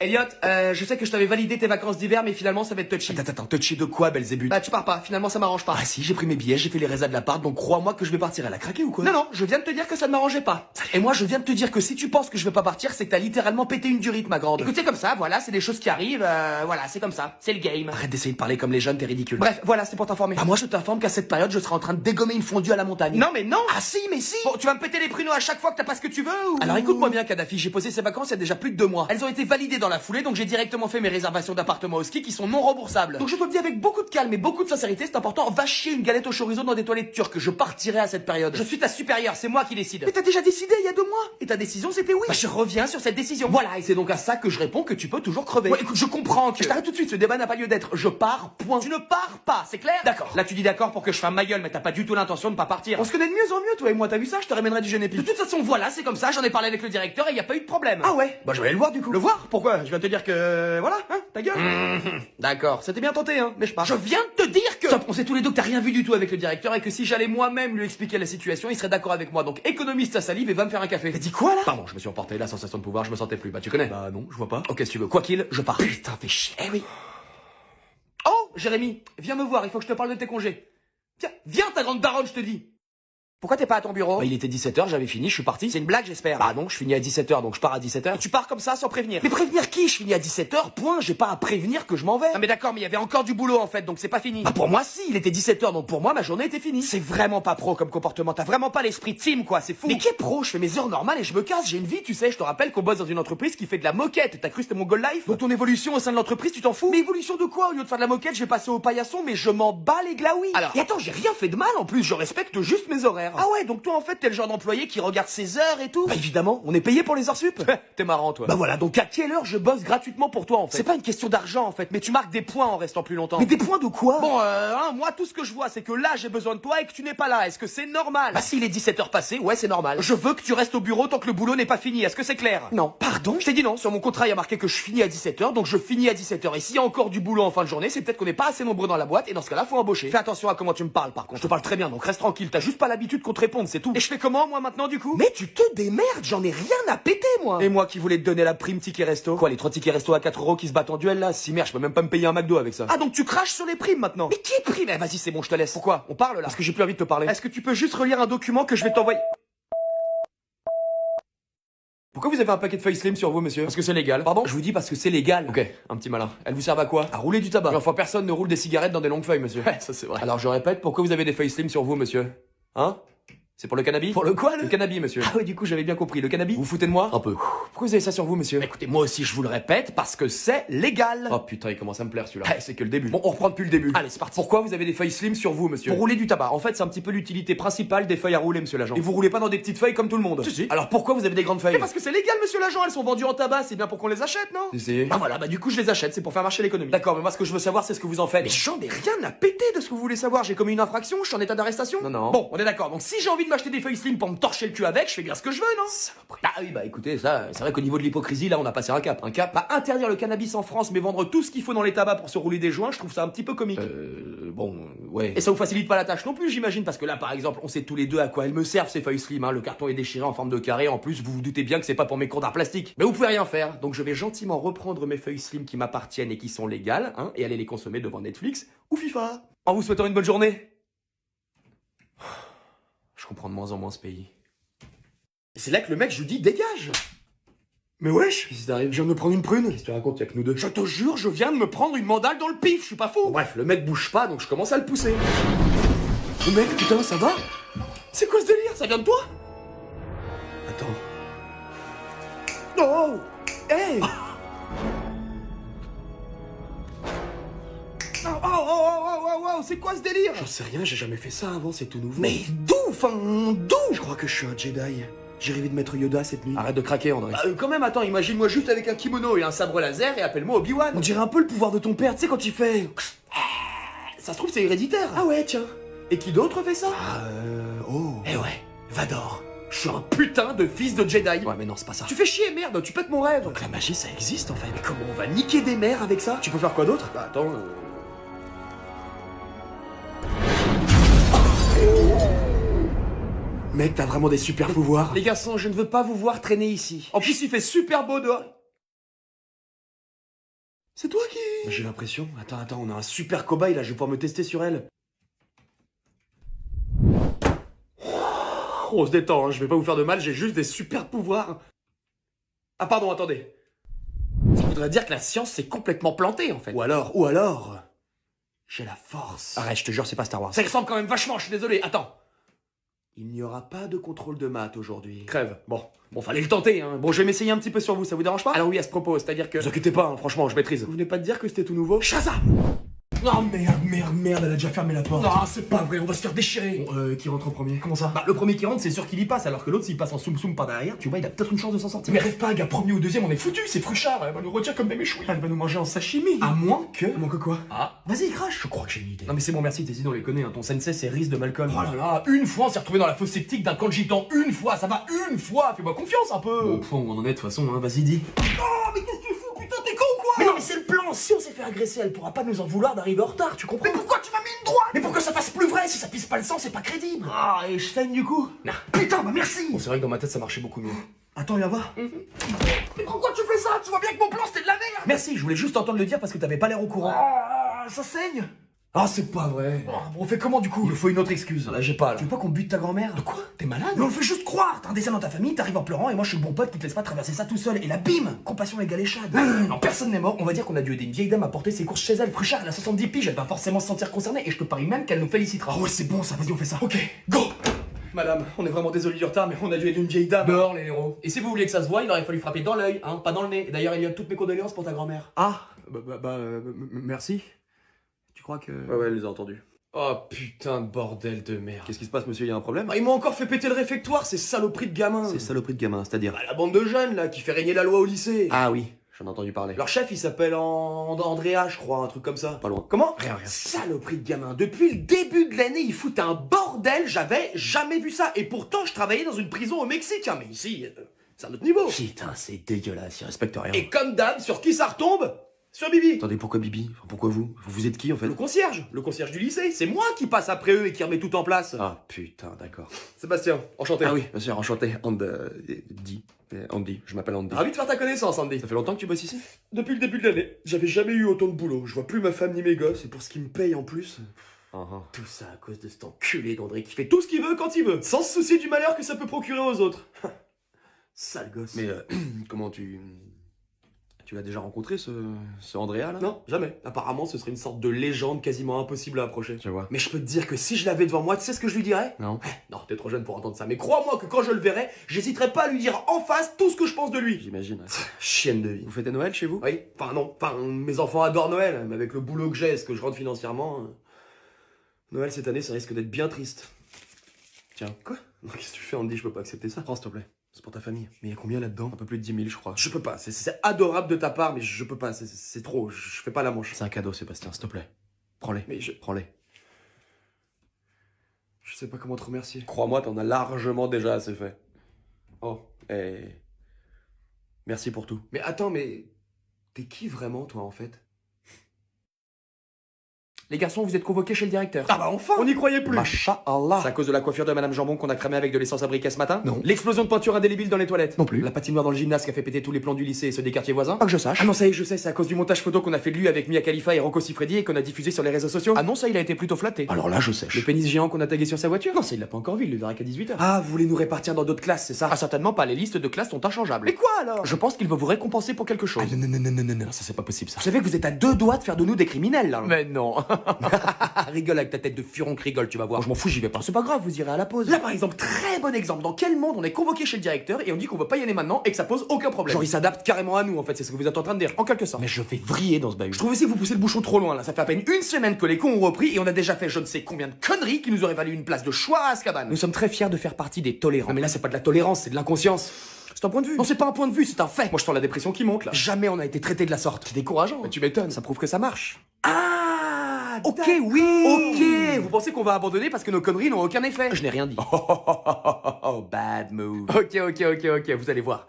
Elliot, je sais que je t'avais validé tes vacances d'hiver, mais finalement ça va être touchy. Attends, touchy de quoi, Belzébuth? Bah tu pars pas, finalement ça m'arrange pas. Ah si, j'ai pris mes billets, j'ai fait les résas de l'appart, donc crois-moi que je vais partir. Elle a craqué ou quoi? Non, je viens de te dire que ça ne m'arrangeait pas. Et moi, je viens de te dire que si tu penses que je vais pas partir, c'est que t'as littéralement pété une durite, ma grande. Écoute, c'est comme ça, voilà, c'est des choses qui arrivent, voilà, c'est comme ça, c'est le game. Arrête d'essayer de parler comme les jeunes, t'es ridicule. Bref, voilà, c'est pour t'informer. Bah moi, je t'informe qu'à cette période, je serai en train de dégommer une fondue à la montagne. Non mais non. Ah si, mais si. Bon, tu vas me péter les pruneaux à chaque fois que t'as pas ce que tu veux ou... Alors écoute-moi bien, Kadhafi, j'ai posé ces vacances il y a déjà plus de 2 mois. Elles ont été validées dans la foulée, donc j'ai directement fait mes réservations d'appartements au ski qui sont non remboursables. Donc je te le dis avec beaucoup de calme et beaucoup de sincérité, c'est important, va chier une galette au chorizo dans des toilettes turques, je partirai à cette période. Je suis ta supérieure, c'est moi qui décide. Mais t'as déjà décidé il y a 2 mois. Et ta décision c'était oui. Bah je reviens sur cette décision. Voilà, et c'est donc à ça que je réponds que tu peux toujours crever. Ouais, écoute, je comprends que... Je t'arrête tout de suite, ce débat n'a pas lieu d'être. Je pars, point. Tu ne pars pas, c'est clair? D'accord. Là tu dis d'accord pour que je ferme ma gueule, mais t'as pas du tout l'intention de pas partir. On se connaît de mieux en mieux, toi et moi, t'as vu ça? Je te ramènerai du génépi. De toute façon, voilà, c'est comme ça, j'en ai parlé avec le directeur et y a pas eu de problème. Ah ouais? Bah je vais aller le voir du coup. Le voir? Pourquoi? Je viens te dire que... Voilà, hein, ta gueule. D'accord, c'était bien tenté, hein, mais je pars. Je viens de te dire que... Stop, on sait tous les deux que t'as rien vu du tout avec le directeur et que si j'allais moi-même lui expliquer la situation, il serait d'accord avec moi. Donc économise ta salive et va me faire un café. T'as dit quoi là? Pardon, je me suis emporté, la sensation de pouvoir, je me sentais plus. Bah tu connais? Bah non, je vois pas. Ok, si tu veux. Quoi qu'il, je pars. Putain, fais chier. Eh oui. Oh, Jérémy, viens me voir, il faut que je te parle de tes congés. Viens ta grande daronne, je te dis. Pourquoi t'es pas à ton bureau? Bah il était 17h, j'avais fini, je suis parti. C'est une blague, j'espère. Bah non, je finis à 17h, donc je pars à 17h. Et tu pars comme ça, sans prévenir. Mais prévenir qui? Je finis à 17h, point, j'ai pas à prévenir que je m'en vais. Ah mais d'accord, mais il y avait encore du boulot en fait, donc c'est pas fini. Bah pour moi si, il était 17h, donc pour moi ma journée était finie. C'est vraiment pas pro comme comportement, t'as vraiment pas l'esprit de team quoi, c'est fou. Mais qui est pro? Je fais mes heures normales et je me casse, j'ai une vie, tu sais, je te rappelle qu'on bosse dans une entreprise qui fait de la moquette. T'as cru que c'était mon goal life? Donc ton évolution au sein de l'entreprise, tu t'en fous? Mais évolution de quoi? Au lieu de faire de la moquette, je vais passer au paillasson, mais je m'en bats les glaouis. Alors. Et attends, j'ai rien fait de mal en plus, je respecte juste mes horaires. Ah ouais, donc toi en fait t'es le genre d'employé qui regarde ses heures et tout? Bah évidemment, on est payé pour les heures sup. T'es marrant toi. Bah voilà, donc à quelle heure je bosse gratuitement pour toi en fait? C'est pas une question d'argent en fait, mais tu marques des points en restant plus longtemps. Mais des points de quoi? Bon, moi tout ce que je vois c'est que là j'ai besoin de toi et que tu n'es pas là. Est-ce que c'est normal? Bah s'il est 17h passé, ouais c'est normal. Je veux que tu restes au bureau tant que le boulot n'est pas fini. Est-ce que c'est clair? Non. Pardon? Je t'ai dit non. Sur mon contrat il y a marqué que je finis à 17h, donc je finis à 17h. Et s'il y a encore du boulot en fin de journée, c'est peut-être qu'on n'est pas assez nombreux dans la boîte et dans ce cas-là faut embaucher. Fais attention à comment tu me parles par contre. Je te parle très bien, donc reste tranquille. T'as juste pas l'habitude qu'on te réponde, c'est tout. Et je fais comment moi maintenant du coup? Mais tu te démerdes, j'en ai rien à péter moi. Et moi qui voulais te donner la prime ticket resto? Quoi, les 3 tickets resto à 4€ qui se battent en duel là? Si merde, je peux même pas me payer un McDo avec ça. Ah donc tu craches sur les primes maintenant? Mais qui est prime? Eh vas-y, c'est bon, je te laisse. Pourquoi? On parle là? Parce que j'ai plus envie de te parler. Est-ce que tu peux juste relire un document que je vais t'envoyer? Pourquoi vous avez un paquet de feuilles slim sur vous, monsieur? Parce que c'est légal. Pardon? Je vous dis parce que c'est légal. Ok, un petit malin. Elles vous servent à quoi? À rouler du tabac. Mais enfin personne ne roule des cigarettes dans des longues feuilles, monsieur. Ouais, ça c'est vrai. Alors je répète, pourquoi vous avez des feuilles slim sur vous, monsieur? Hein? C'est pour le cannabis? Pour le quoi, Le cannabis, monsieur. Ah oui, du coup, j'avais bien compris. Le cannabis? Vous foutez de moi? Un peu. Pourquoi vous avez ça sur vous, monsieur? Bah, écoutez, moi aussi je vous le répète, parce que c'est légal. Oh putain, il commence à me plaire celui-là. Ouais, c'est que le début. Bon, on reprend depuis le début. Allez, c'est parti. Pourquoi vous avez des feuilles slim sur vous, monsieur? Pour rouler du tabac. En fait, c'est un petit peu l'utilité principale des feuilles à rouler, monsieur l'agent. Et vous roulez pas dans des petites feuilles comme tout le monde? Si, si. Alors pourquoi vous avez des grandes feuilles? Mais Parce que c'est légal, monsieur l'agent, elles sont vendues en tabac, c'est bien pour qu'on les achète, non? Si. Bah voilà, bah du coup je les achète, c'est pour faire marcher l'économie. D'accord, mais moi ce que je veux savoir, c'est ce que vous en faites. Mais j'en ai rien à péter de ce que vous voulez savoir, j'ai commis une infraction, je suis en état d'arrestation? Non. Bon, on est d'accord, donc si j'ai envie de m'acheter des feuilles slim pour me torcher le cul avec, je fais bien ce que je veux, non? Saloperie. Ah oui, bah écoutez, ça, c'est vrai qu'au niveau de l'hypocrisie, là, on a passé un cap. Un cap? Bah interdire le cannabis en France mais vendre tout ce qu'il faut dans les tabacs pour se rouler des joints, je trouve ça un petit peu comique. Ouais. Et ça vous facilite pas la tâche non plus, j'imagine, parce que là, par exemple, on sait tous les deux à quoi elles me servent ces feuilles slim, hein. Le carton est déchiré en forme de carré, en plus, vous vous doutez bien que c'est pas pour mes cours d'art plastique. Mais vous pouvez rien faire, donc je vais gentiment reprendre mes feuilles slim qui m'appartiennent et qui sont légales, hein, et aller les consommer devant Netflix ou FIFA. En vous souhaitant une bonne journée. Je comprends de moins en moins ce pays. Et c'est là que le mec, je lui dis, dégage! Mais wesh, qu'est-ce qui t'arrive? Je viens de me prendre une prune. Qu'est-ce que tu racontes, y'a que nous deux? Je te jure, je viens de me prendre une mandale dans le pif, je suis pas fou. Bon, bref, le mec bouge pas, donc je commence à le pousser. Oh mec, putain, ça va? C'est quoi ce délire? Ça vient de toi? Attends. Oh! Hey! Oh, c'est quoi ce délire? J'en sais rien, j'ai jamais fait ça avant, c'est tout nouveau. Mais d'où? Enfin, d'où? Je crois que je suis un Jedi. J'ai rêvé de mettre Yoda cette nuit. Arrête de craquer, André. Quand même, attends, imagine-moi juste avec un kimono et un sabre laser et appelle-moi Obi-Wan. On dirait un peu le pouvoir de ton père, tu sais, quand il fait... Ça se trouve, c'est héréditaire. Ah ouais, tiens. Et qui d'autre fait ça? Oh. Eh ouais, Vador. Je suis un putain de fils de Jedi. Ouais, mais non, c'est pas ça. Tu fais chier, merde, tu pètes mon rêve. Donc la magie, ça existe, en fait. Mais comment on va niquer des mères avec ça? Tu peux faire quoi d'autre? Bah attends... Mec, t'as vraiment des super pouvoirs. Les garçons, je ne veux pas vous voir traîner ici. En plus, il fait super beau dehors. C'est toi qui... J'ai l'impression. Attends, on a un super cobaye là, je vais pouvoir me tester sur elle. On se détend, hein, je vais pas vous faire de mal, j'ai juste des super pouvoirs. Ah pardon, attendez. Ça voudrait dire que la science s'est complètement plantée en fait. Ou alors... J'ai la force. Arrête, je te jure, c'est pas Star Wars. Ça ressemble quand même vachement, je suis désolé, attends. Il n'y aura pas de contrôle de maths aujourd'hui. Crève. Bon, fallait le tenter, hein. Bon, je vais m'essayer un petit peu sur vous, ça vous dérange pas? Alors oui, à ce propos, c'est-à-dire que... Vous inquiétez pas, hein, franchement, je maîtrise. Vous venez pas de dire que c'était tout nouveau? Shazam! Oh merde, elle a déjà fermé la porte. Non, c'est pas vrai, on va se faire déchirer. Bon, qui rentre en premier? Comment ça? Bah, le premier qui rentre, c'est sûr qu'il y passe, alors que l'autre, s'il passe en soum par derrière, tu vois, il a peut-être une chance de s'en sortir. Mais rêve pas, gars, premier ou deuxième, on est foutu, c'est Fruchard, elle va nous retirer comme des méchouilles. Elle va nous manger en sashimi. À moins que... À moins que quoi? Ah, Vas-y, crache. je crois que j'ai une idée. Non mais c'est bon, merci, tes idées, on les connaît, hein. Ton sensei, c'est Riz de Malcolm. Oh là là, une fois, on s'est retrouvé dans la fosse septique d'un camp de gitans. Une fois, ça va, une fois. Fais-moi confiance un peu. Bon, au point où on en est, de toute façon, hein, vas-y, dis. Oh, mais qu'est-ce que tu fous, putain, t'es con ou quoi? Mais non, mais c'est le plan. Si on s'est fait agresser, elle pourra pas nous en vouloir d'arriver en retard, tu comprends? Mais pourquoi tu m'as mis une droite? Mais pour que ça fasse plus vrai, si ça pisse pas le sang, c'est pas crédible. Ah, et je saigne du coup? Non. Putain, bah merci. Bon, c'est vrai que dans ma tête, ça marchait beaucoup mieux. Attends, viens voir. Mais pourquoi tu fais ça? Tu vois bien que mon plan, c'était de la merde. Merci, je voulais juste entendre le dire parce que t'avais pas l'air au courant. Ah, ça saigne. Ah, c'est pas vrai. Bon, on fait comment du coup? Il me faut une autre excuse. Là, j'ai pas, là. Tu veux pas qu'on bute ta grand-mère? De quoi? T'es malade? Mais on le fait juste croire. T'as un dessin dans ta famille, t'arrives en pleurant et moi je suis le bon pote qui te laisse pas traverser ça tout seul. Et là, bim, compassion égale échade. Non, personne n'est mort. On va dire qu'on a dû aider une vieille dame à porter ses courses chez elle. Fruchard, elle a 70 piges, elle va forcément se sentir concernée et je te parie même qu'elle nous félicitera. Ah ouais, c'est bon ça, vas-y, on fait ça. Ok, go! Madame, on est vraiment désolé du retard, mais on a dû aider une vieille dame. Dehors, les héros. Et si vous vouliez que ça se voie, il aurait fallu frapper dans l'œil, hein, pas dans le nez. Et d'ailleurs, il y a toutes mes condoléances pour ta grand-mère. Ah, merci. Tu crois que... Ouais, elle les a entendus. Oh putain de bordel de merde. Qu'est-ce qui se passe, monsieur? Il y a un problème? Ils m'ont encore fait péter le réfectoire, ces saloperies de gamins. C'est saloperie de gamin, c'est-à-dire? Bah, la bande de jeunes, là, qui fait régner la loi au lycée. Ah oui, j'en ai entendu parler. Leur chef, il s'appelle Andrea, je crois, un truc comme ça. Pas loin. Comment? Rien. Saloperie de gamin. Depuis le début de l'année, ils foutent un bordel, j'avais jamais vu ça. Et pourtant, je travaillais dans une prison au Mexique, hein, mais ici, c'est un autre niveau. Putain, c'est dégueulasse, il respecte rien. Et comme d'hab, sur qui ça retombe? Sur Bibi. Attendez, pourquoi Bibi? Enfin, pourquoi vous? Vous êtes qui, en fait? Le concierge du lycée. C'est moi qui passe après eux et qui remet tout en place. Ah, putain, d'accord. Sébastien, enchanté. Ah oui, monsieur, enchanté. Andy, je m'appelle Andy. Ravi de faire ta connaissance, Andy. Ça fait longtemps que tu bosses ici? Depuis le début de l'année, j'avais jamais eu autant de boulot. Je vois plus ma femme ni mes gosses, et pour ce qui me paye en plus. Tout ça à cause de cet enculé d'André qui fait tout ce qu'il veut quand il veut, sans se soucier du malheur que ça peut procurer aux autres. Sale gosse. Mais, comment tu l'as déjà rencontré, ce Andrea, là? Non, jamais. Apparemment, ce serait une sorte de légende quasiment impossible à approcher. Je vois. Mais je peux te dire que si je l'avais devant moi, tu sais ce que je lui dirais? Non. Non, t'es trop jeune pour entendre ça. Mais crois-moi que quand je le verrai, j'hésiterai pas à lui dire en face tout ce que je pense de lui. J'imagine. Chienne de vie. Vous fêtez Noël chez vous? Oui, enfin non. Enfin, mes enfants adorent Noël, mais avec le boulot que j'ai, ce que je rentre financièrement... Noël cette année, ça risque d'être bien triste. Tiens. Quoi? Non, qu'est-ce que tu fais, Andy? Je peux pas accepter ça. Prends, s'il te plaît. C'est pour ta famille. Mais il y a combien là-dedans? Un peu plus de 10 000, je crois. Je peux pas. C'est adorable de ta part, mais je peux pas. C'est trop. Je fais pas la manche. C'est un cadeau, Sébastien, s'il te plaît. Prends-les. Mais Prends-les. je sais pas comment te remercier. Crois-moi, t'en as largement déjà assez fait. Oh, et... Merci pour tout. Mais attends, mais t'es qui vraiment, toi, en fait? Les garçons, vous êtes convoqués chez le directeur. Ah bah enfin. On n'y croyait plus. Masha'Allah. C'est à cause de la coiffure de Madame Jambon qu'on a cramé avec de l'essence à briquet ce matin? Non. L'explosion de peinture indélébile dans les toilettes? Non plus. La patinoire dans le gymnase qui a fait péter tous les plans du lycée et ceux des quartiers voisins? Pas que je sache. Ah non, ça y est, je sais, c'est à cause du montage photo qu'on a fait de lui avec Mia Khalifa et Rocco Siffredi et qu'on a diffusé sur les réseaux sociaux. Ah non, ça, il a été plutôt flatté. Alors là, je sèche. Le pénis géant qu'on a tagué sur sa voiture? Non, ça, il l'a pas encore vu, il le verra qu'à 18h. Ah, vous voulez nous répartir dans d'autres classes, c'est ça? Ah, certainement pas, les listes de classes sont inchangeables. Mais quoi alors? Je pense qu'il veut vous récompenser pour quelque chose. Ah non, ça c'est pas possible ça. Vous savez que vous êtes à 2 doigts de faire de nous des criminels, là. Mais non. Rigole avec ta tête de furoncle, rigole, tu vas voir. Moi, je m'en fous, j'y vais pas. C'est pas grave, vous irez à la pause. Là, par exemple, très bon exemple. Dans quel monde on est convoqué chez le directeur et on dit qu'on veut pas y aller maintenant et que ça pose aucun problème? Genre, il s'adapte carrément à nous, en fait, c'est ce que vous êtes en train de dire, en quelque sorte. Mais je vais vriller dans ce bahut. Je trouve aussi que vous poussez le bouchon trop loin, là. Ça fait à peine une semaine que les cons ont repris et on a déjà fait je ne sais combien de conneries qui nous auraient valu une place de choix à Azkaban. Nous sommes très fiers de faire partie des tolérants. Non, mais là, c'est pas de la tolérance, c'est de l'inconscience. C'est un point de vue. Non, c'est pas un point de vue, c'est un fait. Moi, je sens la dépression qui monte, là. Jamais on a été traité de la sorte. C'est décourageant. Mais tu m'étonnes. Ça prouve que ça marche. Ah, ok, oui. Ok. Vous pensez qu'on va abandonner parce que nos conneries n'ont aucun effet? Je n'ai rien dit. Oh, bad move. Ok, vous allez voir.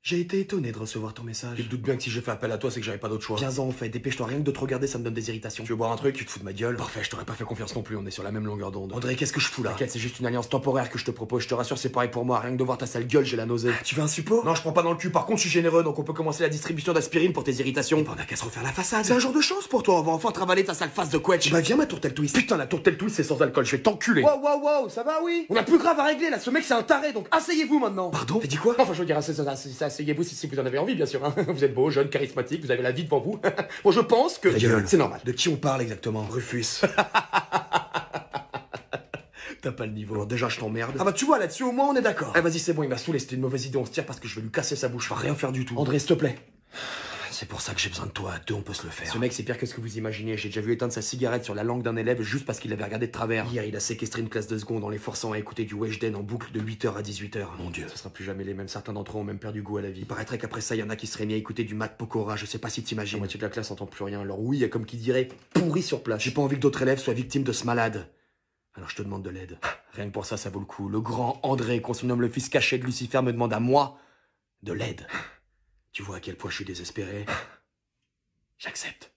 J'ai été étonné de recevoir ton message. Tu te doutes bien que si j'ai fait appel à toi, c'est que j'avais pas d'autre choix. Viens-en, en fait, dépêche-toi, rien que de te regarder, ça me donne des irritations. Tu veux boire un truc? Tu te fous de ma gueule? Parfait, je t'aurais pas fait confiance non plus, on est sur la même longueur d'onde. André, qu'est-ce que je fous là? T'inquiète, c'est juste une alliance temporaire que je te propose, je te rassure, c'est pareil pour moi, rien que de voir ta sale gueule, j'ai la nausée. Tu veux un suppôt? Non, je prends pas dans le cul, par contre, je suis généreux, donc on peut commencer la distribution d'aspirine pour tes irritations. Et ben, on a qu'à se refaire la façade. C'est un jour de chance pour toi, on va enfin travailler ta sale face de quetch. Bah, viens, ma tourtelle twist. Putain, la tourtelle twist, c'est sans alcool, je vais t'enculer. Wow, ça va, oui? On a plus grave à régler là, ce mec c'est un taré, donc asseyez-vous maintenant. Pardon? T'as dit quoi? Enfin, je veux dire, asseyez-vous si vous en avez envie, bien sûr. Hein. Vous êtes beau, jeune, charismatique, vous avez la vie devant vous. Bon, je pense que... Ta gueule. C'est normal. De qui on parle exactement? Rufus. T'as pas le niveau. Alors déjà, je t'emmerde. Ah bah tu vois, là-dessus au moins on est d'accord. Ah, vas-y, c'est bon, il m'a saoulé, c'était une mauvaise idée, on se tire parce que je vais lui casser sa bouche. Je vais rien faire du tout. André, s'il te plaît. C'est pour ça que j'ai besoin de toi, à deux on peut se le faire. Ce mec, c'est pire que ce que vous imaginez. J'ai déjà vu éteindre sa cigarette sur la langue d'un élève juste parce qu'il l'avait regardé de travers. Hier, il a séquestré une classe de seconde en les forçant à écouter du Weshden en boucle de 8h à 18h. Mon Dieu. Ce sera plus jamais les mêmes. Certains d'entre eux ont même perdu goût à la vie. Il paraîtrait qu'après ça, il y en a qui seraient mis à écouter du Matt Pokora. Je sais pas si La t'imagines. La moitié moitié de la classe entend plus rien. Alors oui, il y a comme qui dirait pourri sur place. J'ai pas envie que d'autres élèves soient victimes de ce malade. Alors je te demande de l'aide. Rien que pour ça, ça vaut le coup. Le grand André, qu'on surnomme le fils caché de Lucifer, me demande à moi de l'aide. Tu vois à quel point je suis désespéré. J'accepte.